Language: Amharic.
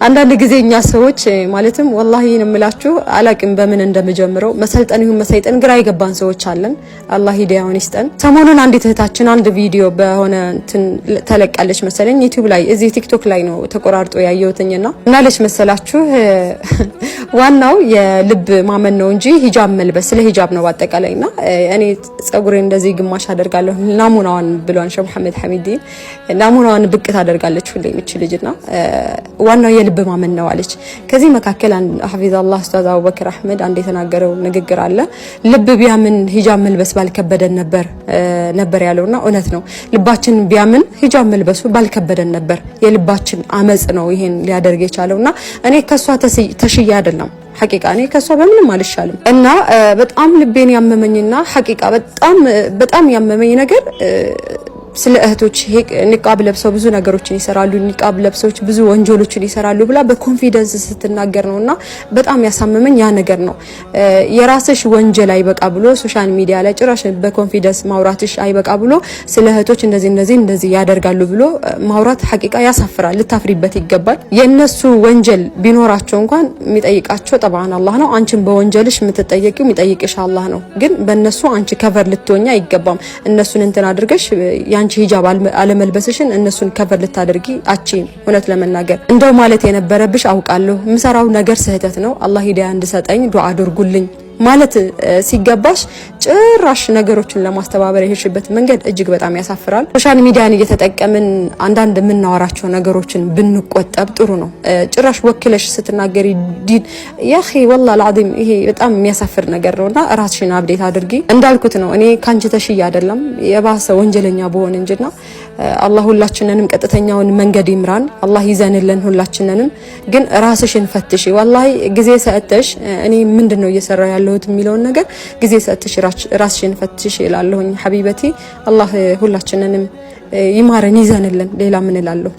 አንዳንድ ጊዜኛ ሰዎች ማለትም ወላሂ እንምላችሁ አላቅም በምን እንደምጀምረው መሰልጠን ይሁን መሰይጠን ግራ ይገባን ሰዎች አለን። አላህ ሂዳያውን ይስጠን። ሰሞኑን አንዲት እህታችን አንድ ቪዲዮ በሆነ ተለቃለች መሰለኝ ዩቲዩብ ላይ እዚህ ቲክቶክ ላይ ነው ተቆራርጦ ያየሁትኝና እናለች መሰላችሁ ዋናው የልብ ማመን ነው እንጂ ሂጃብ መልበስ ስለ ሂጃብ ነው ባጠቃላይና እኔ ጸጉሬ እንደዚህ ግማሽ አደርጋለሁ ናሙናዋን ብሏን ሸህ መሐመድ ሐሚዲ ናሙናዋን ብቅት አደርጋለች ሁሌ እቺ ልጅና ዋናው የልብ ማመን ነው አለች። ከዚህ መካከል ሐፊዝ አላህ ኡስታዝ አቡበክር አህመድ አንድ የተናገረው ንግግር አለ። ልብ ቢያምን ሂጃብ መልበስ ባልከበደን ነበር ያለውና እውነት ነው። ልባችን ቢያምን ሂጃብ መልበሱ ባልከበደን ነበር። የልባችን አመጽ ነው ይሄን ሊያደርግ የቻለውና እኔ ከሷ ተሽያ አይደለም ሐቂቃ እኔ ከሷ በምንም አልሻለም እና በጣም ልቤን ያመመኝና ሐቂቃ በጣም ያመመኝ ነገር ስለ እህቶች ንቃብ ለብሰው ብዙ ነገሮችን ይሰራሉ ንቃብ ለብሰው ብዙ ወንጀሎችን ይሰራሉ ብላ በኮንፊደንስ ስትናገር ነውና በጣም ያሳመመኝ ያ ነገር ነው። የራስሽ ወንጀል አይበቃ ብሎ ሶሻል ሚዲያ ላይ ጭራሽ በኮንፊደንስ ማውራትሽ አይበቃ ብሎ ስለ እህቶች እንደዚህ ያደርጋሉ ብሎ ማውራት ሐቂቃ ያሳፍራል። ልታፍሪበት ይገባል። የነሱ ወንጀል ቢኖራቸው እንኳን የሚጠይቃቸው ጠባን አላህ ነው። አንቺን በወንጀልሽ የምትጠየቂው የሚጠይቅሽ አላህ ነው። ግን በእነሱ አንቺ ከቨር ልትሆኛ አይገባም። እነሱን እንትን አድርገሽ ያንቺ ሂጃብ አለመልበስሽን እነሱን ከቨር ልታደርጊ አቺን እውነት ለመናገር እንደው ማለት የነበረብሽ አውቃለሁ ምሰራው ነገር ስህተት ነው አላህ ሂዳያ እንድሰጠኝ ዱዓ አድርጉልኝ ማለት ሲገባሽ ጭራሽ ነገሮችን ለማስተባበር የሄድሽበት መንገድ እጅግ በጣም ያሳፍራል። ሶሻል ሚዲያን እየተጠቀምን አንዳንድ የምናወራቸው ነገሮችን ብንቆጠብ ጥሩ ነው። ጭራሽ ወክለሽ ስትናገሪ ዲን ያኺ ወላሂ አልዓዚም ይሄ በጣም የሚያሳፍር ነገር ነውና ራስሽን አብዴት አድርጊ። እንዳልኩት ነው እኔ ካንቺ ተሽያ አይደለም የባሰ ወንጀለኛ በሆነ እንጂና አላህ ሁላችንንም ቀጥተኛውን መንገድ ይምራን። አላህ ይዘንልን ሁላችንንም። ግን ራስሽን ፈትሺ። ወላሂ ጊዜ ሰጥተሽ እኔ ምንድነው እየሰራው ያለሁት የሚለውን ነገር ጊዜ ሰጥተሽ ራስሽን ፈትሺ እላለሁኝ ሐቢበቲ። አላህ ሁላችንንም ይማረን ይዘንልን። ሌላ ምን እላለሁ?